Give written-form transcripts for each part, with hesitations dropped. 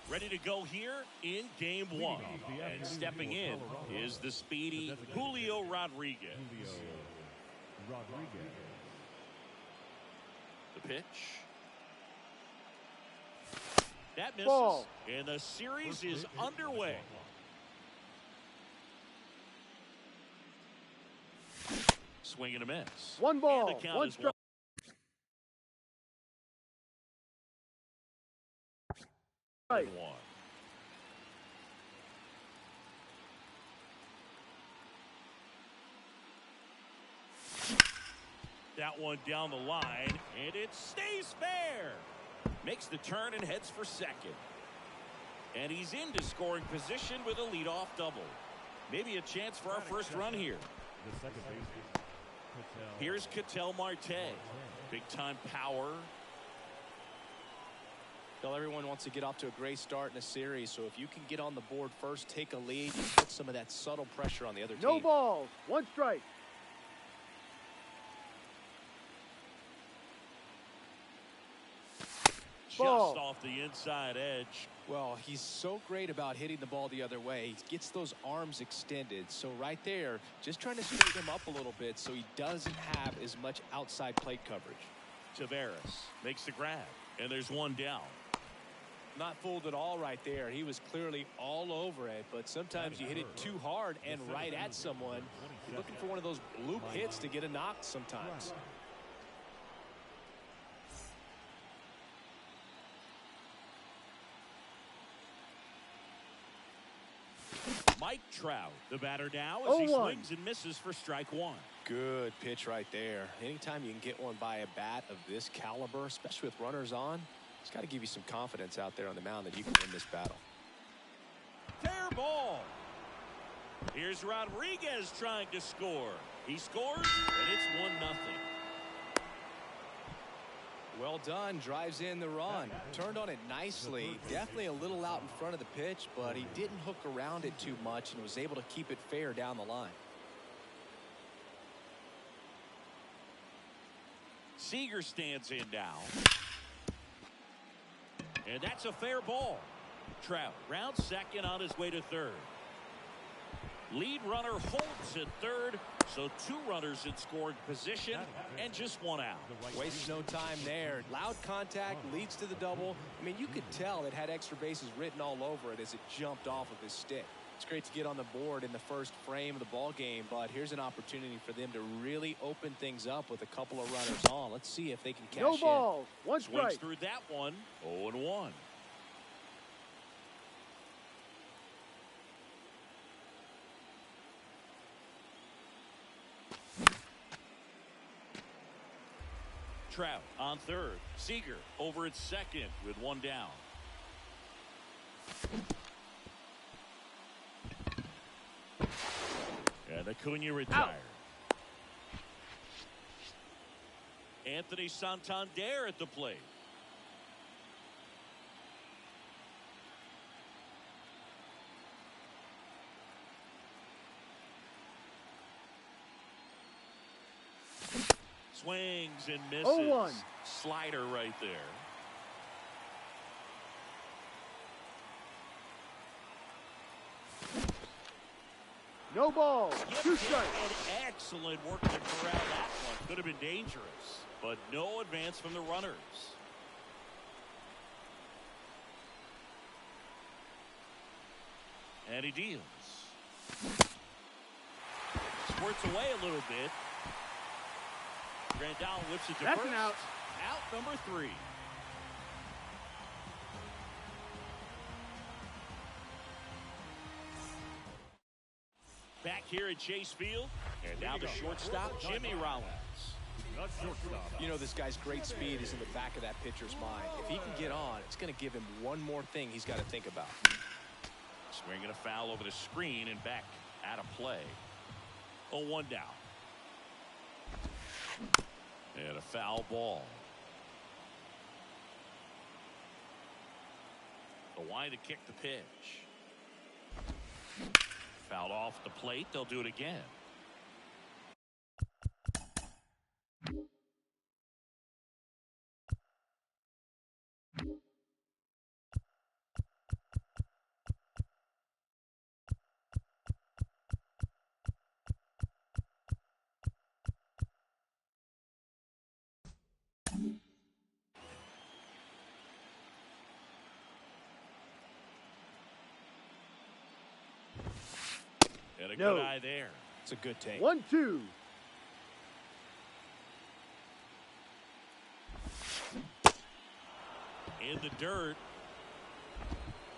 Ready to go here in game one. And stepping in is the speedy Julio Rodriguez. The pitch. That misses. Ball. And the series is underway. Swing and a miss. One ball, And the count one is strike. One. That one down the line, and it stays fair. Makes the turn and heads for second. And he's into scoring position with a leadoff double. Maybe a chance for our first run here. Here's Ketel Marte. Big-time power. Well, everyone wants to get off to a great start in a series, so if you can get on the board first, take a lead, you put some of that subtle pressure on the other team. No balls, one strike. Just Ball. off the inside edge. Well, he's so great about hitting the ball the other way. He gets those arms extended. So right there, just trying to straighten him up a little bit so he doesn't have as much outside plate coverage. Tavares makes the grab, and there's one down. Not fooled at all right there. He was clearly all over it, but sometimes you hit it too hard and right at someone. You're looking for one of those bloop hits to get a knock sometimes. Mike Trout, the batter now, as he 0-1. swings and misses for strike one. Good pitch right there. Anytime you can get one by a bat of this caliber, especially with runners on, it's got to give you some confidence out there on the mound that you can win this battle. Fair ball. Here's Rodriguez trying to score. He scores, and it's 1-0. Well done. Drives in the run. Turned on it nicely. Definitely a little out in front of the pitch, but he didn't hook around it too much and was able to keep it fair down the line. Seager stands in now. And that's a fair ball. Trout rounds second on his way to third. Lead runner holds at third, so two runners in scoring position and just one out. Wastes no time there. Loud contact leads to the double. I mean, you could tell it had extra bases written all over it as it jumped off of his stick. It's great to get on the board in the first frame of the ball game, but here's an opportunity for them to really open things up with a couple of runners on. Let's see if they can cash No in. balls, one Swings strike. through that one. 0-1. Trout on third. Seager over at second with one down. And Acuna retired. Anthony Santander at the plate. Swings and misses. 0-1. Slider right there. No balls, two Yep, strikes. and excellent work to corral that one. Could have been dangerous, but no advance from the runners. And he deals. Squirts away a little bit. Grandal whips it to That's first. an out. Out number 3. Back here at Chase Field, and now the shortstop, Jimmy Rollins. You know, this guy's great speed is in the back of that pitcher's mind. If he can get on, it's going to give him one more thing he's got to think about. Swinging a foul over the screen and back out of play. 0-1 down. And a foul ball. The line to kick the pitch. Fouled off the plate. They'll do it again. No. good eye there. It's a good take. 1-2. In the dirt.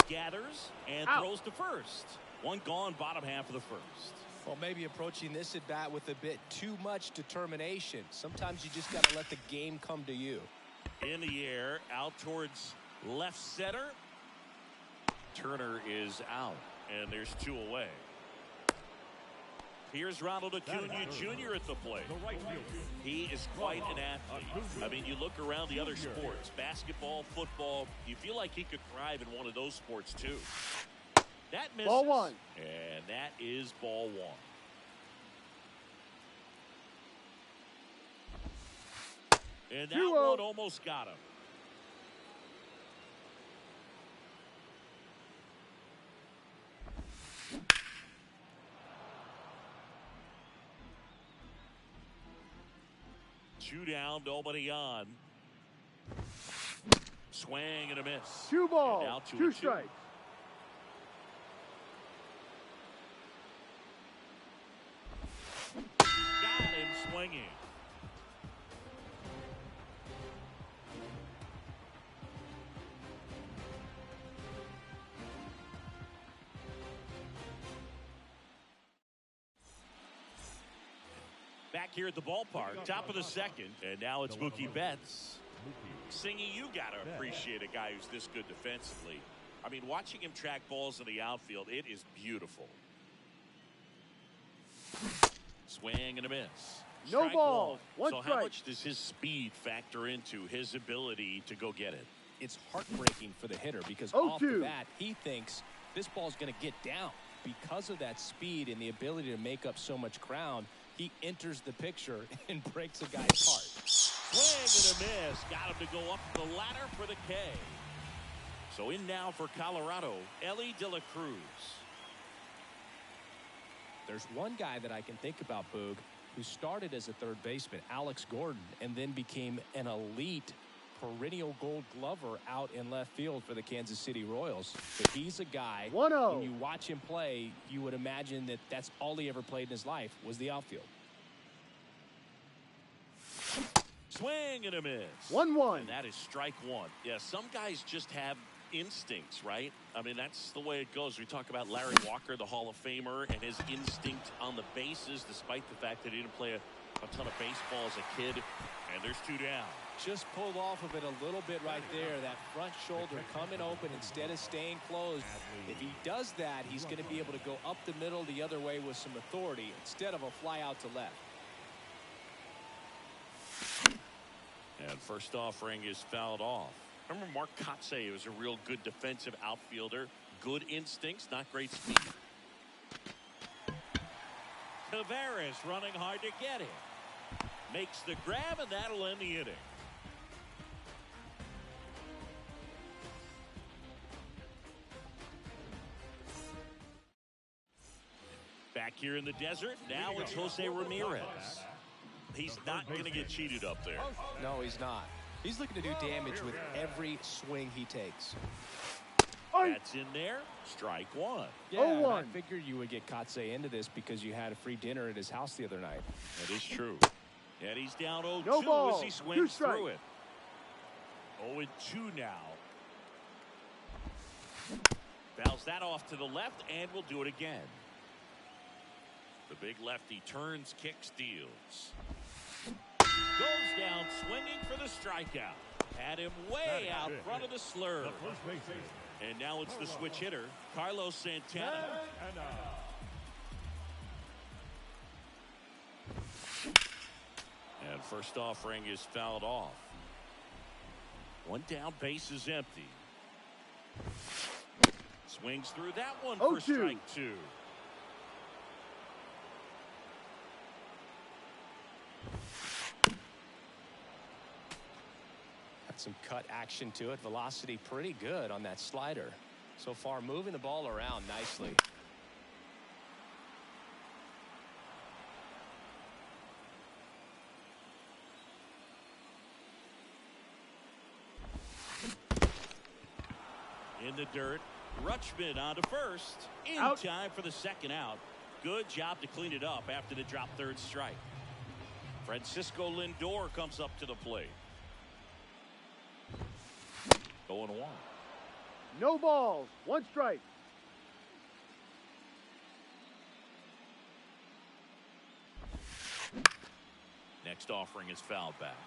Gathers and Out. throws to first. One gone, bottom half of the first. Well, maybe approaching this at bat with a bit too much determination. Sometimes you just got to let the game come to you. In the air, out towards left center. Turner is out, and there's 2 away. Here's Ronald Acuna Jr. at the plate. He is quite an athlete. I mean, you look around the other sports, basketball, football, you feel like he could thrive in one of those sports too. That misses. Ball 1. And that is ball 1. And that 2-0. one almost got him. Two down, nobody on. Swing and a miss. 2 balls. And now 2 strikes. Got him swinging. Back here at the ballpark, top of the second, and now it's Mookie Betts. Singing, you got to appreciate a guy who's this good defensively. I mean, watching him track balls in the outfield, it is beautiful. Swing and a miss. No Strike ball. 1 So strike. how much does his speed factor into his ability to go get it? It's heartbreaking for the hitter because 0-2. off the bat, he thinks this ball's going to get down. Because of that speed and the ability to make up so much ground, he enters the picture and breaks a guy's heart. Swing and a miss. Got him to go up the ladder for the K. So in now for Colorado, Ellie De La Cruz. There's one guy that I can think about, Boog, who started as a third baseman, Alex Gordon, and then became an elite perennial gold glover out in left field for the Kansas City Royals. But he's a guy, 1-0. when you watch him play, you would imagine that that's all he ever played in his life was the outfield. Swing and a miss. 1-1. And that is strike 1. Yeah, some guys just have instincts, right? I mean, that's the way it goes. We talk about Larry Walker, the Hall of Famer, and his instinct on the bases, despite the fact that he didn't play a ton of baseball as a kid. And there's 2 down. Just pulled off of it a little bit right there. That front shoulder coming open instead of staying closed. If he does that, he's going to be able to go up the middle the other way with some authority instead of a fly out to left. And first offering is fouled off. Remember Mark Kotsay was a real good defensive outfielder. Good instincts, not great speed. Tavares running hard to get it. Makes the grab, and that'll end the inning. Back here in the desert, now it's Jose Ramirez. He's not going to get cheated up there. No, he's not. He's looking to do damage with every swing he takes. That's in there. Strike 1. Yeah, and I 0-1. figured you would get Kotsay into this because you had a free dinner at his house the other night. That is true. And he's down 0-2 No ball. as he 2 swings strikes. through it. 0-2 now. Fouls that off to the left, and we'll do it again. The big lefty turns, kicks, deals. Goes down swinging for the strikeout. Had him way out front of the slurve. And now it's the switch hitter, Carlos Santana. And first offering is fouled off. 1 down, base is empty. Swings through that one for 0-2. strike 2. Got some cut action to it. Velocity pretty good on that slider. So far, moving the ball around nicely. In the dirt, Rutschman on to first. In Out. time for the second out. Good job to clean it up after the drop third strike. Francisco Lindor comes up to the plate. 0-1. No balls. 1 strike. Next offering is fouled back.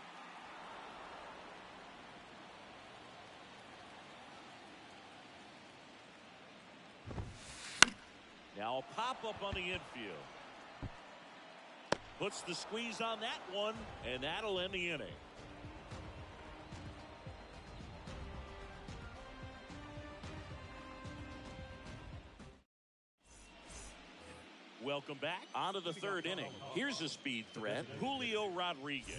Now a pop-up on the infield. Puts the squeeze on that one, and that'll end the inning. Welcome back. On to the third inning. Here's a speed threat, Julio Rodriguez.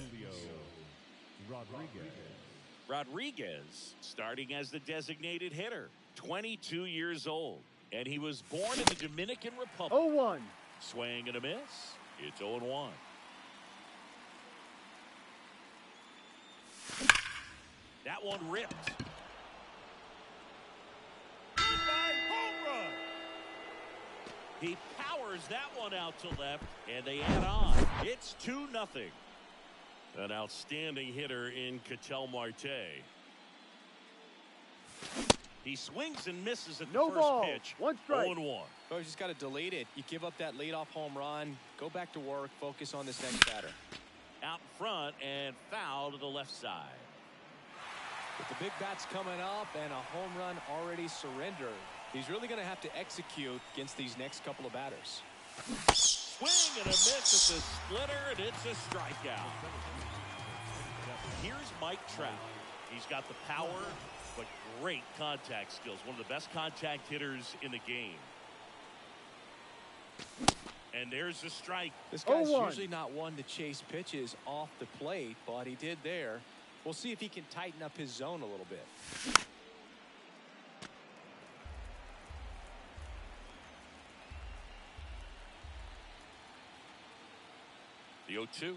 Rodriguez starting as the designated hitter, 22 years old. And he was born in the Dominican Republic. 0-1. Swing and a miss. It's 0-1. That one ripped. Home run. He powers that one out to left, and they add on. It's 2-0. An outstanding hitter in Ketel Marte. He swings and misses at the first pitch. 1 strike. 0-1. Oh, you just got to delete it. You give up that leadoff home run. Go back to work. Focus on this next batter. Out front and foul to the left side. With the big bats coming up and a home run already surrendered, he's really going to have to execute against these next couple of batters. Swing and a miss at the splitter, and it's a strikeout. Here's Mike Trout. He's got the power, but great contact skills. One of the best contact hitters in the game. And there's the strike. This guy's usually not one to chase pitches off the plate, but he did there. We'll see if he can tighten up his zone a little bit. The 0-2.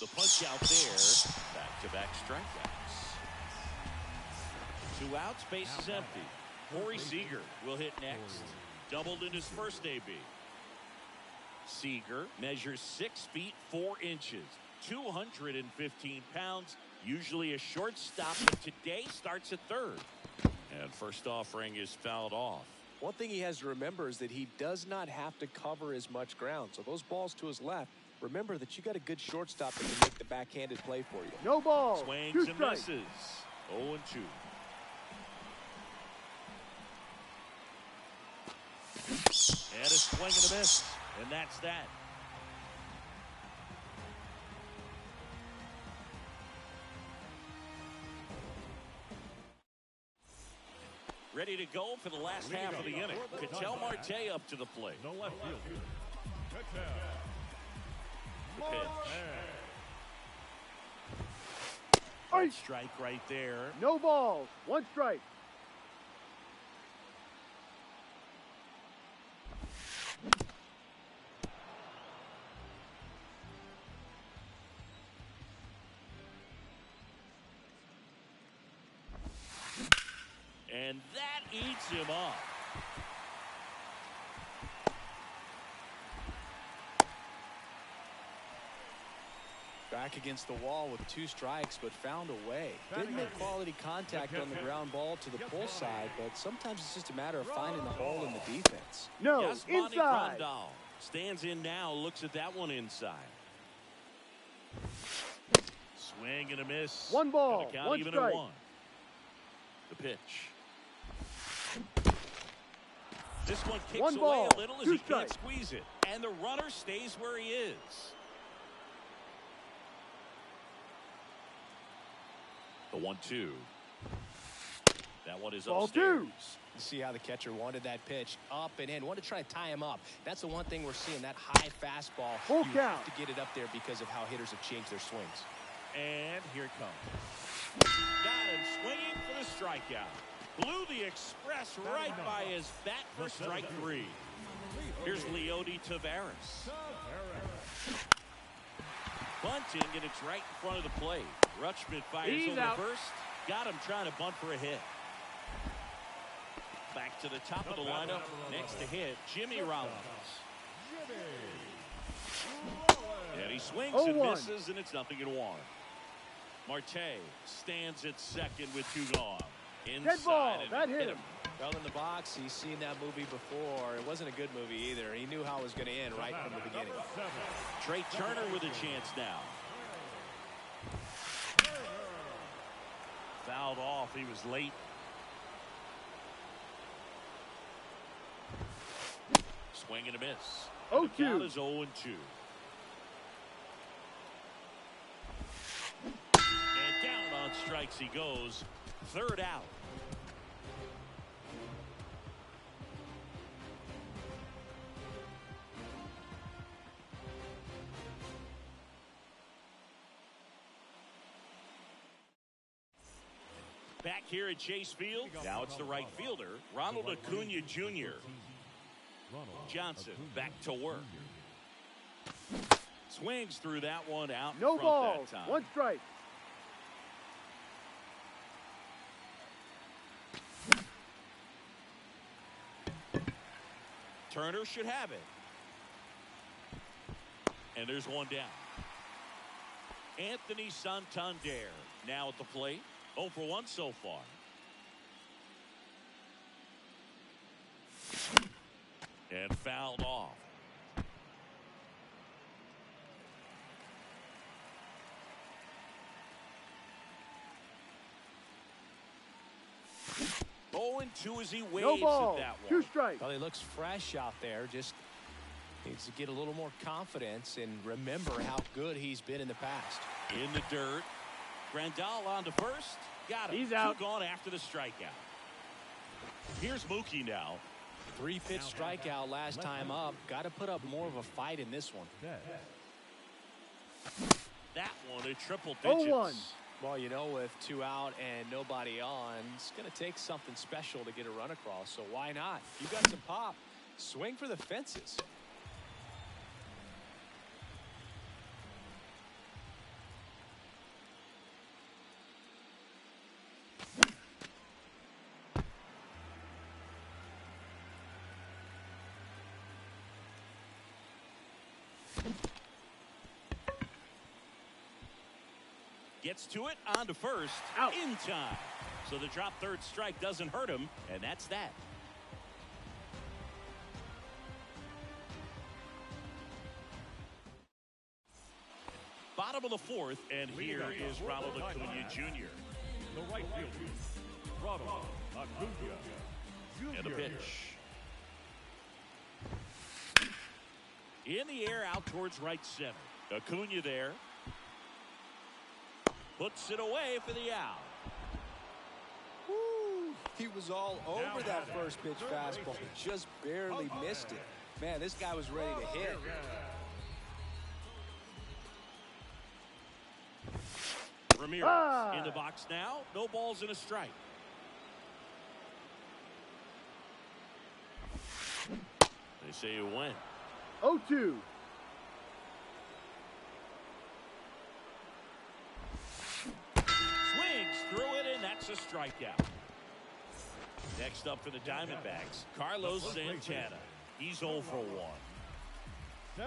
The punch out there. Back-to-back strikeouts. 2 outs, base is empty. Corey Seager will hit next. Doubled in his first AB. Seager measures 6 feet 4 inches, 215 pounds, usually a shortstop, but today starts at third. And first offering is fouled off. One thing he has to remember is that he does not have to cover as much ground. So those balls to his left, remember that you got a good shortstop that can make the backhanded play for you. No ball. Swings and misses. 0-2. And a swing and a miss. And that's that. Ready to go for the last half of the inning. Ketel Marte up to the plate. No left field. The pitch. Strike right there. No balls. 1 strike. And that eats him up. Back against the wall with 2 strikes, but found a way. Didn't make quality contact on the ground ball to the pull side, but sometimes it's just a matter of finding the hole in the defense. No, Yasmani inside. Grandal stands in now, looks at that one inside. Swing and a miss. 1 ball, And the count 1 even strike. at 1. The pitch. This one kicks 1 away ball, a little as 2 he can't strikes. squeeze it. And the runner stays where he is. The 1-2. That one is Ball upstairs. 2. You see how the catcher wanted that pitch up and in. Wanted to try to tie him up. That's the one thing we're seeing, that high fastball. Full You count. have to get it up there because of how hitters have changed their swings. And here it comes. Got him swinging for the strikeout. Blew the express right by his bat for strike 3. Here's Leody Taveras. Bunting, and it's right in front of the plate. Rutschman fires He's over out. first. Got him trying to bunt for a hit. back to the top of the lineup. Next to hit, Jimmy Rollins. And he swings and misses, and it's 0-1. Marte stands at second with 2 gone. Dead ball. That hit him. Well, in the box, he's seen that movie before. It wasn't a good movie either. He knew how it was going to end right from the beginning. Trey Turner with a chance now. Fouled off. He was late. Swing and a miss. 0-2. The count is 0-2. And down on strikes he goes. 3rd out. Back here at Chase Field, now it's the right fielder, Ronald Acuna Jr. Johnson back to work. Swings through that one out. No front balls. That time. 1 strike. Turner should have it. And there's 1 down. Anthony Santander now at the plate. 0 for 1 so far. And fouled off. And 2 as he waves No ball. at that 2 one. strikes. Well, he looks fresh out there. Just needs to get a little more confidence and remember how good he's been in the past. In the dirt. Grandal on to first. Got him. He's out. 2 gone after the strikeout. Here's Mookie now. 3-pitch strikeout last time up. Got to put up more of a fight in this one. That one a triple digits. 0-1. Well, you know, with 2 out and nobody on, it's going to take something special to get a run across. So why not? You got some pop. Swing for the fences. Gets to it, on to first, out in time. So the drop 3rd strike doesn't hurt him, and that's that. Bottom of the 4th, and here is Ronald Acuna Jr. The right fielder, Ronald Acuna Jr. And a pitch. In the air, out towards right center. Acuna there. Puts it away for the out. Woo. He was all over that first pitch fastball. He just barely missed it. Man, this guy was ready to hit. Ramirez in the box now. No balls and a strike. They say you win. 0-2. Swings through it, and that's a strikeout. Next up for the Diamondbacks, Carlos Santana. He's 0 for 1.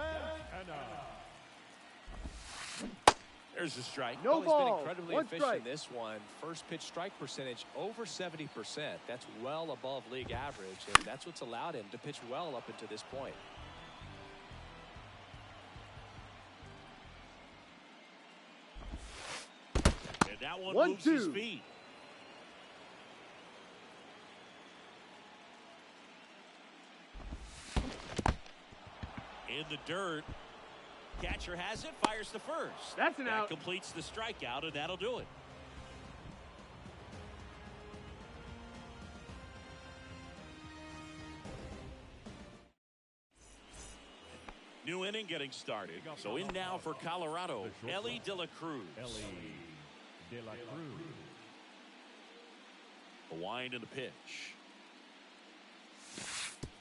There's a strike. No He's been ball. incredibly 1 efficient strike. in this one. First pitch strike percentage over 70%. That's well above league average, and that's what's allowed him to pitch well up until this point. And that one 1-2. moves his feet. In the dirt. Catcher has it, fires to first. That's an that out. Completes the strikeout, and that'll do it. New inning getting started. So in now for Colorado, Ellie De La Cruz. De La Cruz. A wind and a pitch.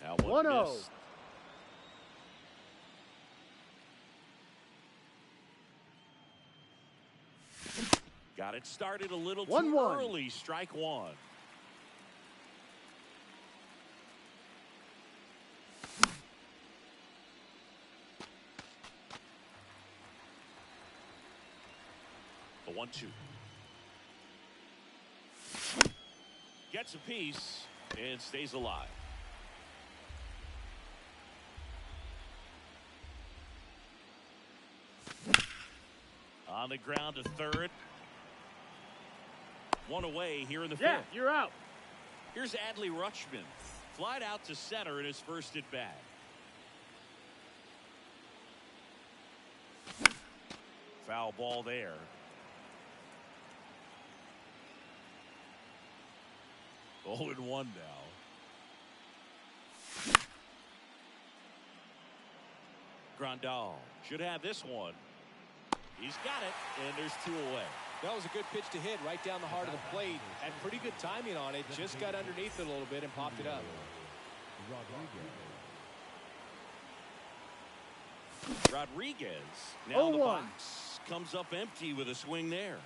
That one 1-0. missed. Got it started a little too 1-1. early. Strike 1. 1-2. Gets a piece and stays alive. On the ground to third. One away here in the Yeah, fifth. you're out. Here's Adley Rutschman. Flied out to center in his first at bat. Foul ball there. Oh, and 1 now. Grandal should have this one. He's got it, and there's 2 away. That was a good pitch to hit right down the heart of the plate. Had pretty good timing on it. Just got underneath it a little bit and popped it up. Rodriguez now in the 0-1. box. Comes up empty with a swing there.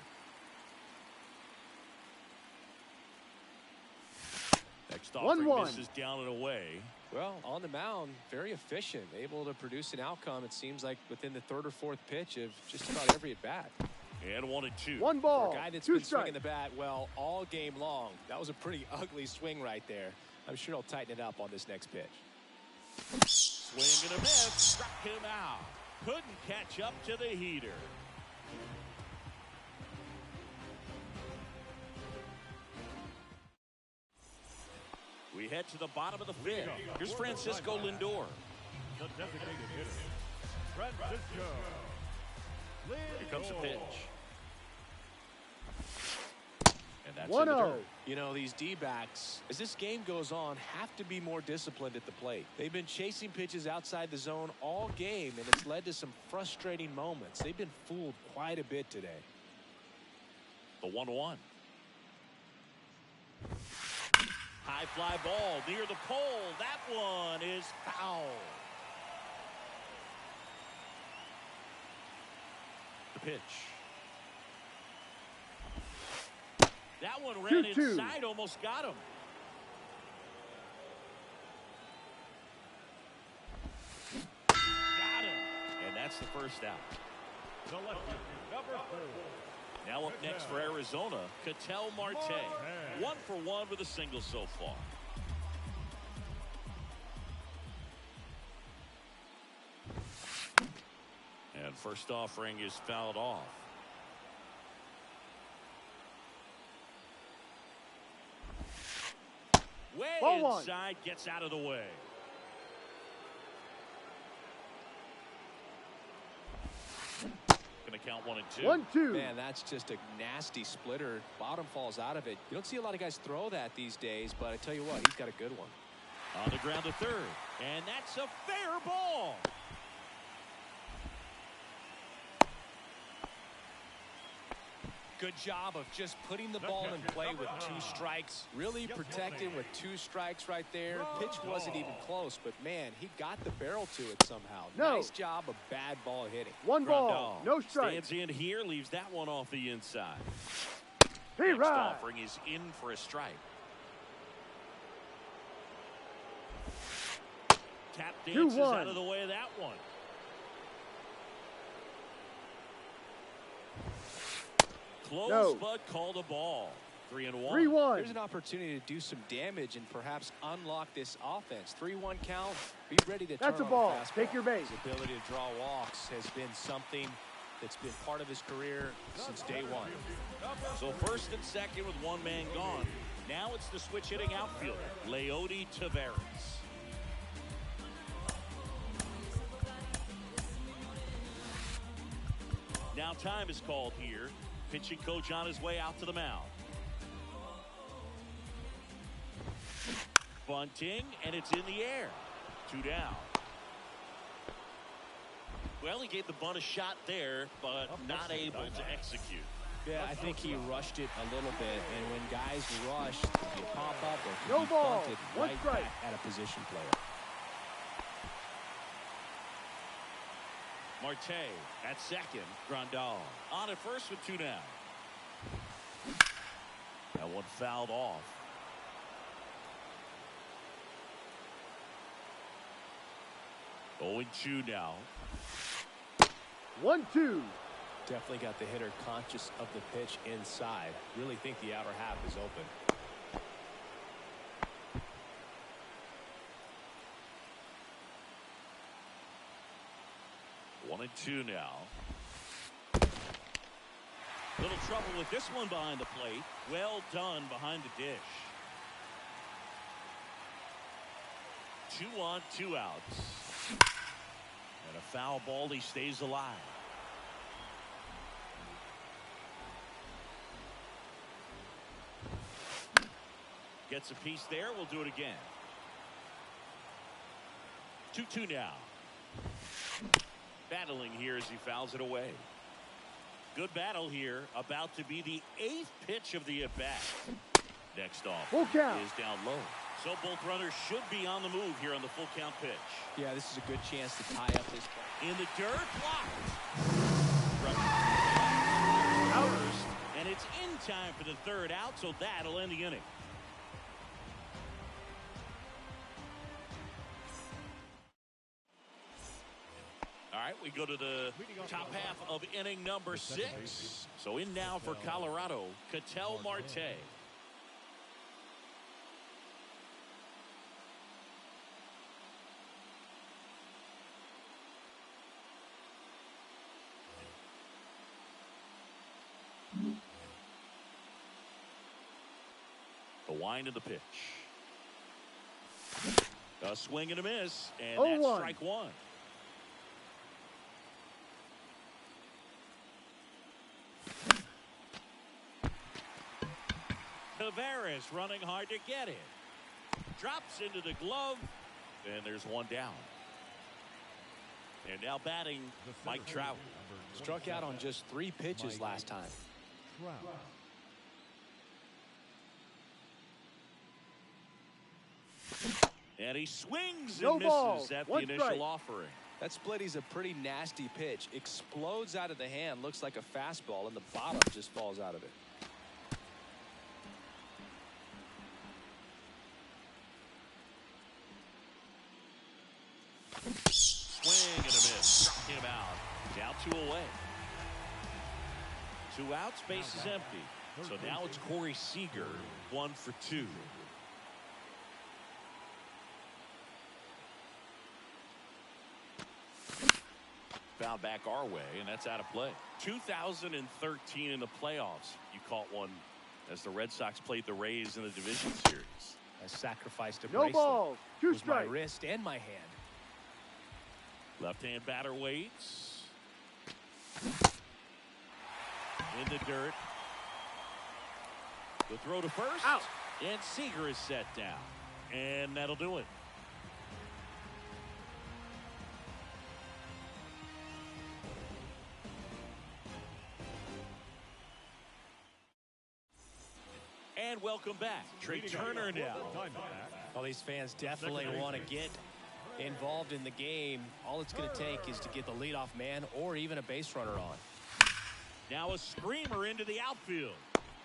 Next offering 1-1. misses down and away. Well, on the mound, very efficient. Able to produce an outcome, it seems like, within the 3rd or 4th pitch of just about every at-bat. And 1-2. 1 For ball. a guy that's 2 been strikes. swinging the bat, well, all game long. That was a pretty ugly swing right there. I'm sure he'll tighten it up on this next pitch. Swing and a miss. Struck him out. Couldn't catch up to the heater. We head to the bottom of the 5th. Here's Francisco Lindor. The designated hitter, Francisco Lindor. Here comes the pitch. And that's 1-0. in the dirt. You know, these D-backs, as this game goes on, have to be more disciplined at the plate. They've been chasing pitches outside the zone all game, and it's led to some frustrating moments. They've been fooled quite a bit today. The 1-1. High fly ball near the pole. That one is foul. The pitch. That one ran 2-2. inside, almost got him. Got him. And that's the first out. Selected number 4. Now up next for Arizona, Ketel Marte. 1 for 1 with a single so far. And first offering is fouled off. Way Ball 1. inside, gets out of the way. Gonna count 1 and 2. 1-2. Man, that's just a nasty splitter. Bottom falls out of it. You don't see a lot of guys throw that these days, but I tell you what, he's got a good one. On the ground to third. And that's a fair ball. Good job of just putting the ball in play with 2 strikes. Really protecting with 2 strikes right there. Pitch wasn't even close, but man, he got the barrel to it somehow. No. Nice job of bad ball hitting. 1 ball. Grandal No strikes. stands in here, leaves that one off the inside. Hey, Next right. offering is in for a strike. Tap dances 2-1. out of the way of that one. Close, No. but called a ball. 3-1. 3-1. There's an opportunity to do some damage and perhaps unlock this offense. 3-1 count. Be ready to That's turn a on the ball. fastball. Take your base. His ability to draw walks has been something that's been part of his career since day one. So first and second with one man gone. Now it's the switch hitting outfielder, Leody Taveras. Now time is called here. Pitching coach on his way out to the mound. Bunting, and it's in the air. 2 down. Well, he gave the bunt a shot there, but not able to execute. Yeah, I think he rushed it a little bit, and when guys rush, you pop up or can No be ball. bunted 1 right strike. back at a position player. Marte at second. Grandal on at first with 2 down. That one fouled off. Oh, 0-2 now. 1-2. Definitely got the hitter conscious of the pitch inside. Really think the outer half is open. 1-2 now. Little trouble with this one behind the plate. Well done behind the dish. 2 on, 2 outs. And a foul ball. He stays alive. Gets a piece there. We'll do it again. 2-2 now. Battling here as he fouls it away. Good battle here. About to be the 8th pitch of the at-bat. Next off Full count. is down low. So both runners should be on the move here on the full count pitch. Yeah, this is a good chance to tie up this ball. In the dirt, blocked. First, and it's in time for the 3rd out, so that'll end the inning. All right, we go to the top half of inning number 6. So in now for Colorado, Ketel Marte. The wind of the pitch. A swing and a miss, and that's 0-1. strike 1. Tavares running hard to get it. Drops into the glove, and there's one down. And now batting, Mike Trout. Struck out on just 3 pitches last time. And he swings No and ball. misses at the 1 initial strike. offering. That splitty's a pretty nasty pitch. Explodes out of the hand. Looks like a fastball, and the bottom just falls out of it. Swing and a miss. Struck him out. Down 2 away. 2 outs, base is empty. So now it's Corey Seager, 1 for 2. Foul back our way, and that's out of play. 2013 in the playoffs, you caught one as the Red Sox played the Rays in the division series. I sacrificed a No bracelet. ball. 2 It was my strikes. wrist and my hand. Left-hand batter waits. In the dirt. The throw to first. Out. And Seager is set down. And that'll do it. And welcome back. Trey Turner now. Well, these fans definitely want to get involved in the game. All it's going to take is to get the leadoff man or even a base runner on. Now a screamer into the outfield.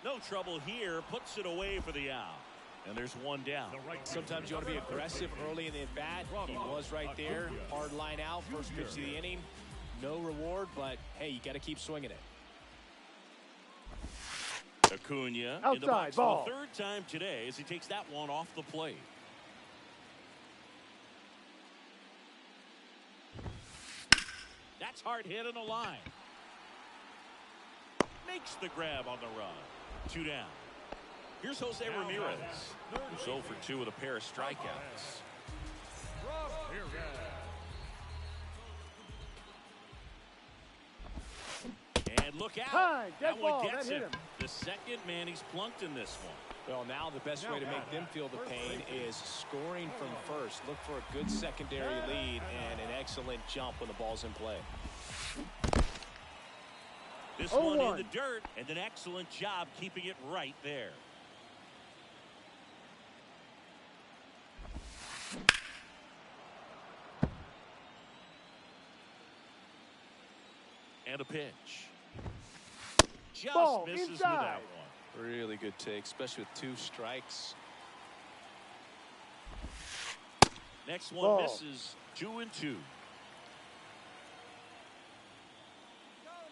No trouble here. Puts it away for the out. And there's one down. Sometimes you want to be aggressive early in the at-bat. He was right there. Hard line out. First pitch of the inning. No reward, but, hey, you got to keep swinging it. Acuna in the Outside, box ball. for the 3rd time today as he takes that one off the plate. That's hard hit on the line. Makes the grab on the run. 2 down. Here's Jose Ramirez, who's 0 for 2 with a pair of strikeouts. And look out. Time. Dead That one ball. gets That hit him. him. The second man he's plunked in this one. Well, now the best way to make them feel the pain is scoring from first. Look for a good secondary lead and an excellent jump when the ball's in play. This one in 0-1. the dirt, and an excellent job keeping it right there. And a pitch. Just Ball misses inside. with that one. Really good take, especially with 2 strikes. Next one Ball. misses. 2 and 2.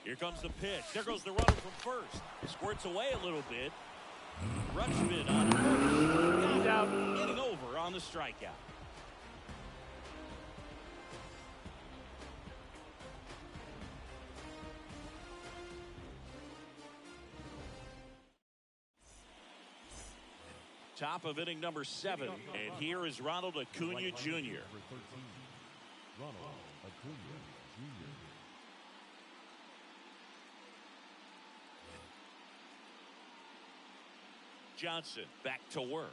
Here comes the pitch. There goes the runner from first. Squirts away a little bit. Rutschman on first. He's out. Getting over on the strikeout. Top of inning number 7. And here is Ronald Acuna Jr. Ronald Acuna Jr. Johnson back to work.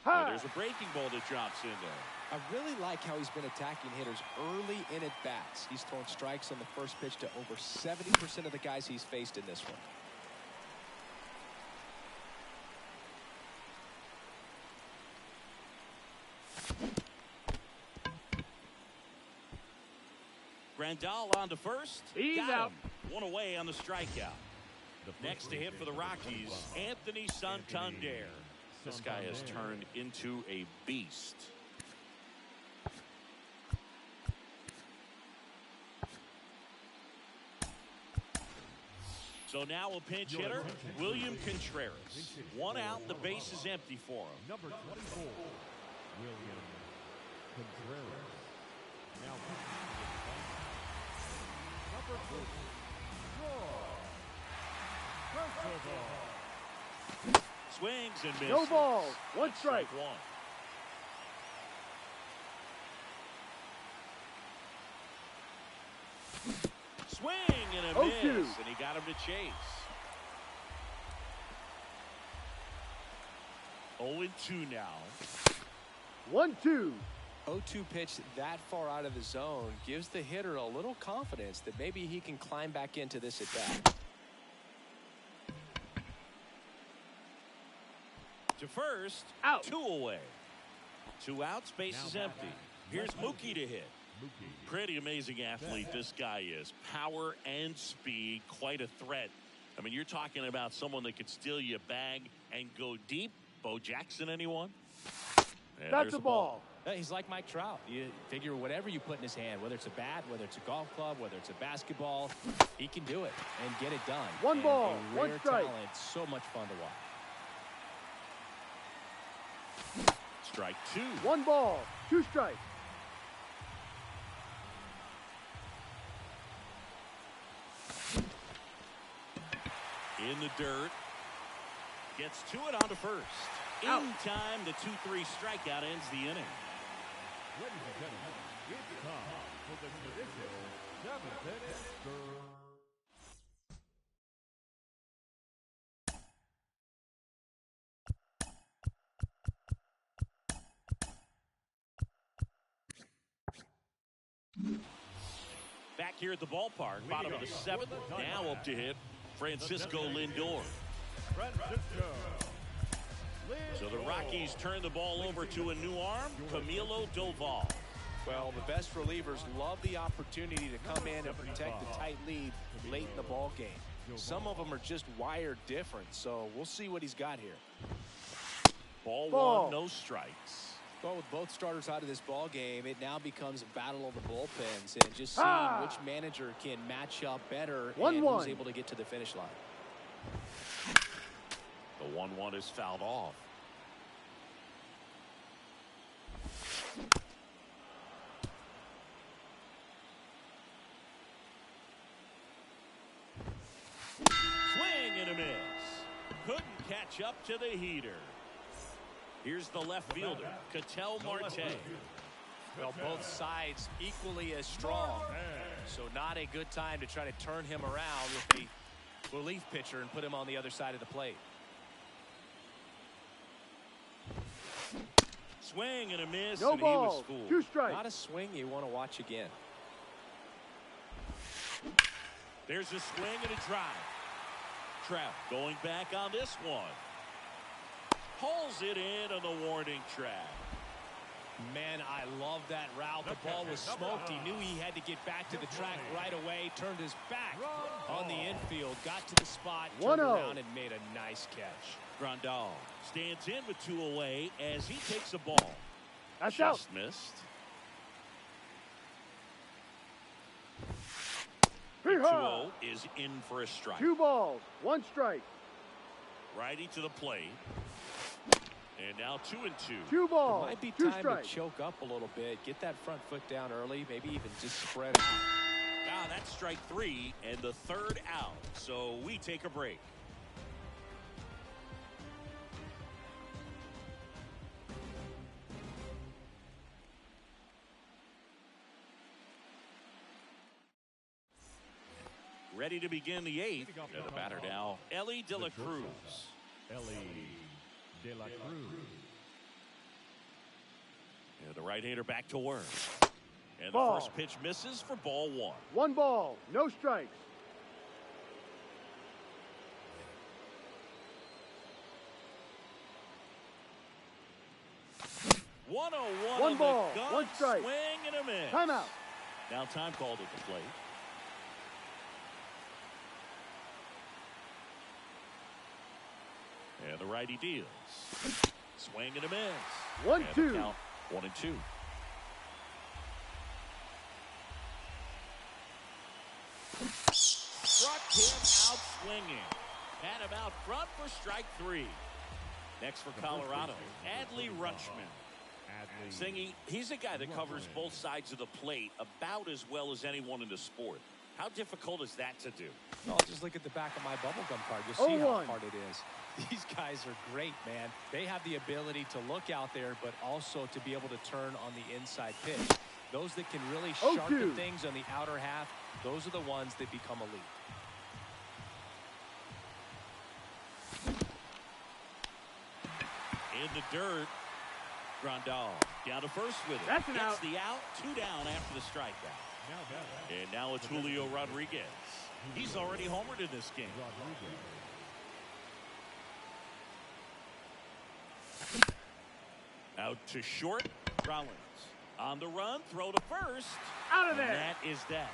Hi. Oh, there's a breaking ball that drops in there. I really like how he's been attacking hitters early in at bats. He's thrown strikes on the first pitch to over 70% of the guys he's faced in this one. Grandal on to first. He's Got out. him. One away on the strikeout. Next to hit for the Rockies, Anthony Santander. This guy has turned into a beast. So now a pinch hitter, William Contreras. One out, the base is empty for him. Number 24, William Contreras. Now, number 2, Roy. Swings and misses. No ball. One strike. One. Swing and a 0-2. miss, and he got him to chase. 0-2 now. 1-2. 0-2 pitch that far out of the zone gives the hitter a little confidence that maybe he can climb back into this at bat. To first, Out. 2 away. 2 outs, base is empty. Here's Mookie to hit. Pretty amazing athlete this guy is. Power and speed, quite a threat. I mean, you're talking about someone that could steal you a bag and go deep. Bo Jackson, anyone? And That's there's a ball. He's like Mike Trout. You figure whatever you put in his hand, whether it's a bat, whether it's a golf club, whether it's a basketball, he can do it and get it done. One And ball, a one rare strike. talent, so much fun to watch. Strike 2. 1 ball. 2 strikes. In the dirt. Gets to it on to first. Out. In time, the 2-3 strikeout ends the inning. Ladies and gentlemen, it's time for the traditional 7th inning. Back here at the ballpark, bottom of the 7th. Now up to hit Francisco Lindor. Francisco. So the Rockies turn the ball over to a new arm, Camilo Doval. Well, the best relievers love the opportunity to come in and protect the tight lead late in the ball game. Some of them are just wired different, so we'll see what he's got here. Ball Ball. 1, no strikes. Well, with both starters out of this ball game, it now becomes a battle of the bullpens and just seeing which manager can match up better 1-1. and who's able to get to the finish line. The 1-1 is fouled off. Swing and a miss. Couldn't catch up to the heater. Here's the left fielder, Ketel Marte. Well, both sides equally as strong, so not a good time to try to turn him around with a relief pitcher and put him on the other side of the plate. Swing and a miss, No and ball. he was fooled. 2 strikes. Not a swing you want to watch again. There's a swing and a drive. Trout going back on this one. Pulls it in on the warning track. Man, I love that route. The ball was smoked. He knew he had to get back to the track right away. Turned his back on the infield. Got to the spot. Turned 1-0. around and made a nice catch. Grandal stands in with 2 away as he takes a ball. That's out. Just missed. 2-0 is in for a strike. 2 balls, 1 strike. Righty to the plate. And now 2-2. 2 balls, It might be 2 time strikes. to choke up a little bit, get that front foot down early, maybe even just spread out. Now that's strike 3 and the 3rd out. So we take a break. Ready to begin the 8th. And the batter now, Ellie De La Cruz. Ellie De La Cruz. And the right-hander back to work. And Ball. the first pitch misses for ball 1. 1 ball, no strikes. One One ball, 1 strike. Swing and a miss. Timeout. Now time called at the plate. And the righty deals. Swing and a miss. 1-2. And the count 1-2. Struck him out swinging. Had him out front for strike 3. Next for Colorado, Adley Rutschman. Singy, he's a guy that covers both sides of the plate about as well as anyone in the sport. How difficult is that to do? Well, just look at the back of my bubblegum card. You'll see how 0-1. hard it is. These guys are great, man. They have the ability to look out there, but also to be able to turn on the inside pitch. Those that can really 0-2. sharpen things on the outer half, those are the ones that become elite. In the dirt, Grandal down to first with it. That's an Gets out. the out, 2 down after the strikeout. Now batter. And now it's Julio Rodriguez. He's already homered in this game. Rodriguez. Out to short, Rollins. On the run, throw to first. Out of And there. that is that.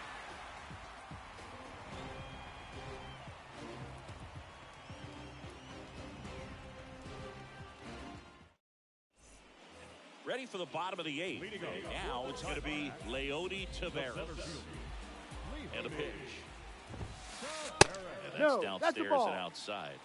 Ready for the bottom of the 8th. Leading off. And now it's going to be Leody Taveras. And a pitch. And that's No, downstairs that's a ball. and outside.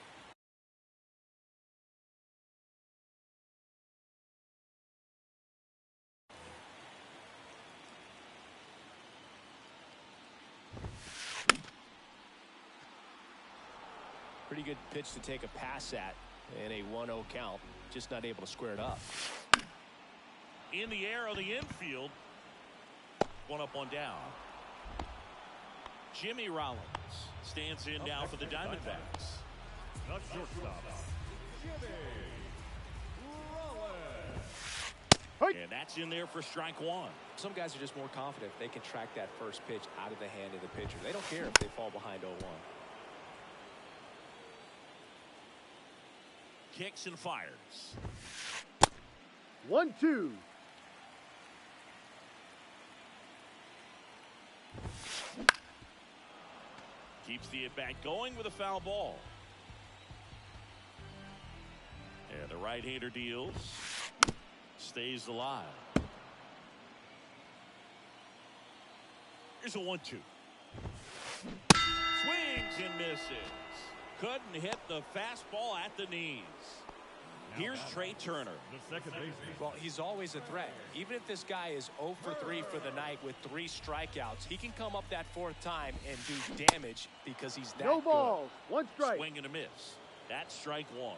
Pretty good pitch to take a pass at in a 1-0 count. Just not able to square it up. In the air on the infield. 1 up, 1 down. Jimmy Rollins stands in now for the Diamondbacks. The shortstop, Jimmy Rollins. And that's in there for strike 1. Some guys are just more confident if they can track that first pitch out of the hand of the pitcher. They don't care if they fall behind 0-1. Kicks and fires. 1-2. Keeps the at-bat going with a foul ball. And the right-hander deals. Stays alive. Here's a 1-2. Swings and misses. Couldn't hit the fastball at the knees. Here's Trey Turner. The second baseman. Well, he's always a threat. Even if this guy is 0 for 3 for the night with 3 strikeouts, he can come up that 4th time and do damage because he's that No good. balls, 1 strike. Swing and a miss. That's strike 1.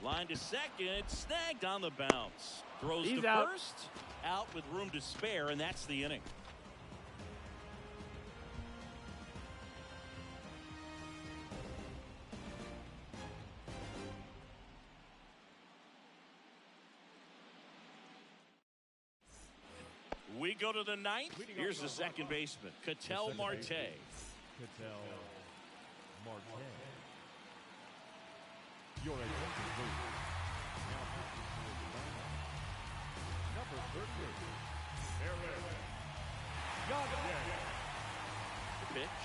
Line to second, snagged on the bounce. Throws He's to out. first, out with room to spare, and that's the inning. We go to the 9th. Here's the second baseman, Ketel Marte. Ketel Marte. Your attention, please. Now pitching for the Diamondbacks. Number 13, Eric Gagne. The pitch.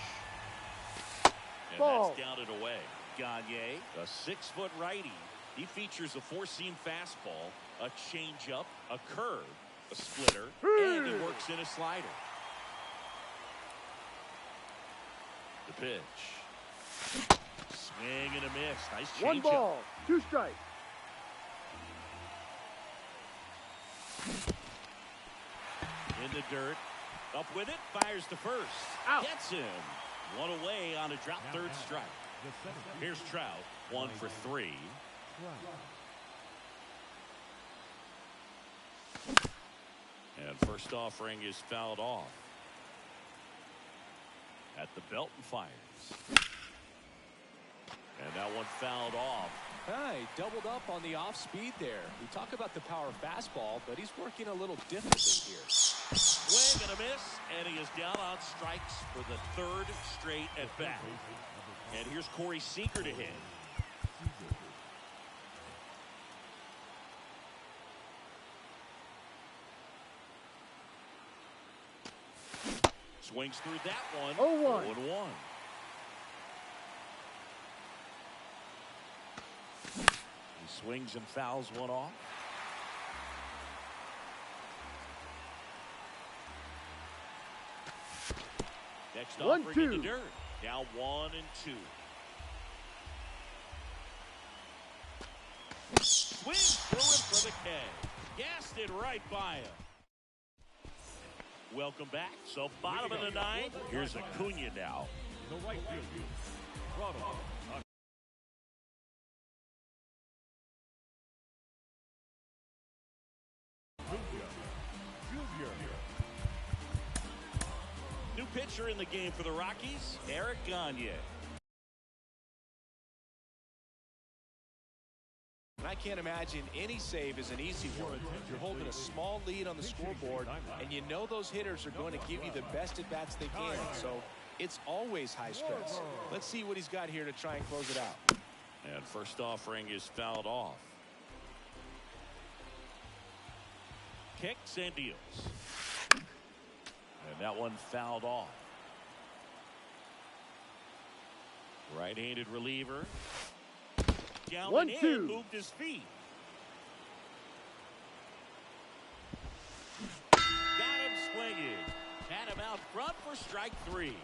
And Ball. that's down and away. Gagne, a 6-foot righty, He features a four-seam fastball, a changeup, a curve, a splitter, and he works in a slider. The pitch. Swing and a miss. Nice changeup. 1 ball, 2 strikes. In the dirt. Up with it. Fires to first. Out. Gets him. One away on a drop third strike. Here's Trout. 1 for 3. And first offering is fouled off. At the belt and fires. And that one fouled off. He doubled up on the off speed there. We talk about the power fastball, but he's working a little differently here. Swing and a miss, and he is down on strikes for the third straight at bat. And here's Corey Seager to hit. Swings through that one. 0-1. 0-1. He swings and fouls one off. Next offering in the dirt. Now 1 and 2. Swings through him for the K. Gassed it right by him. Welcome back. So bottom of the ninth. Here's Acuna now. The right field. New pitcher in the game for the Rockies, Eric Gagne. I can't imagine any save is an easy one. You're holding a small lead on the scoreboard, and you know those hitters are going to give you the best at-bats they can. So it's always high stress. Let's see what he's got here to try and close it out. And first offering is fouled off. Kicks and deals. And that one fouled off. Right-handed reliever. Down 1-2. Moved his feet. Got him swinging. Had him out front for strike 3.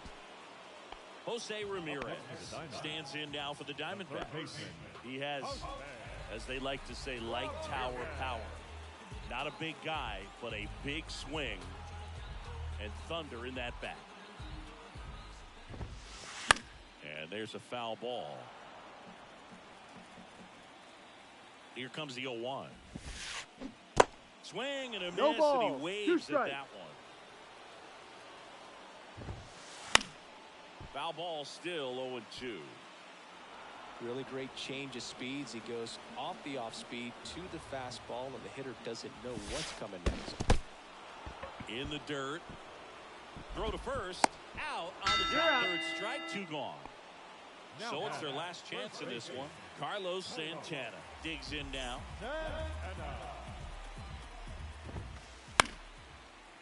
Jose Ramirez stands in now for the Diamondbacks. He has, as they like to say, light tower power. Not a big guy, but a big swing and thunder in that bat. And there's a foul ball. Here comes the 0-1. Swing and a miss, and he waves at that one. Foul ball still 0-2. Really great change of speeds. He goes off the off speed to the fastball, and the hitter doesn't know what's coming next. In the dirt. Throw to first. Out on the drop third strike. 2 gone. So it's their last chance in this one. Carlos Santana digs in now.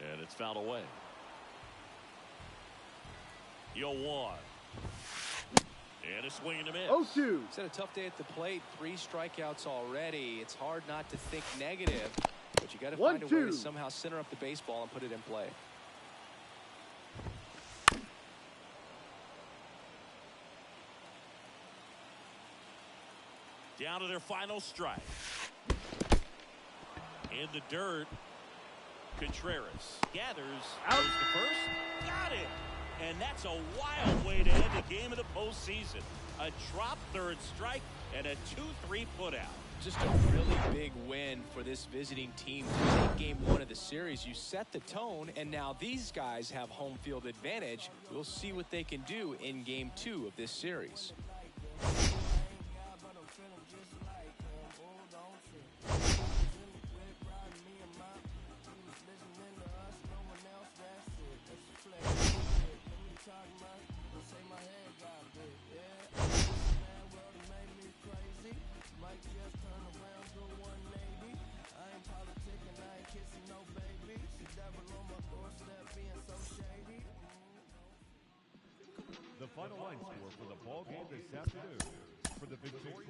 And it's fouled away. The 0-1. And a swing and a miss. 0-2. He's had a tough day at the plate. 3 strikeouts already. It's hard not to think negative, but you got to find a way to somehow center up the baseball and put it in play. Down to their final strike. In the dirt. Contreras gathers. Out the first. Got it. And that's a wild way to end the game of the postseason. A drop third strike and a 2-3 putout. Just a really big win for this visiting team to take game 1 of the series. You set the tone, and now these guys have home field advantage. We'll see what they can do in game 2 of this series. The final line score for the ball game this afternoon. For the victorious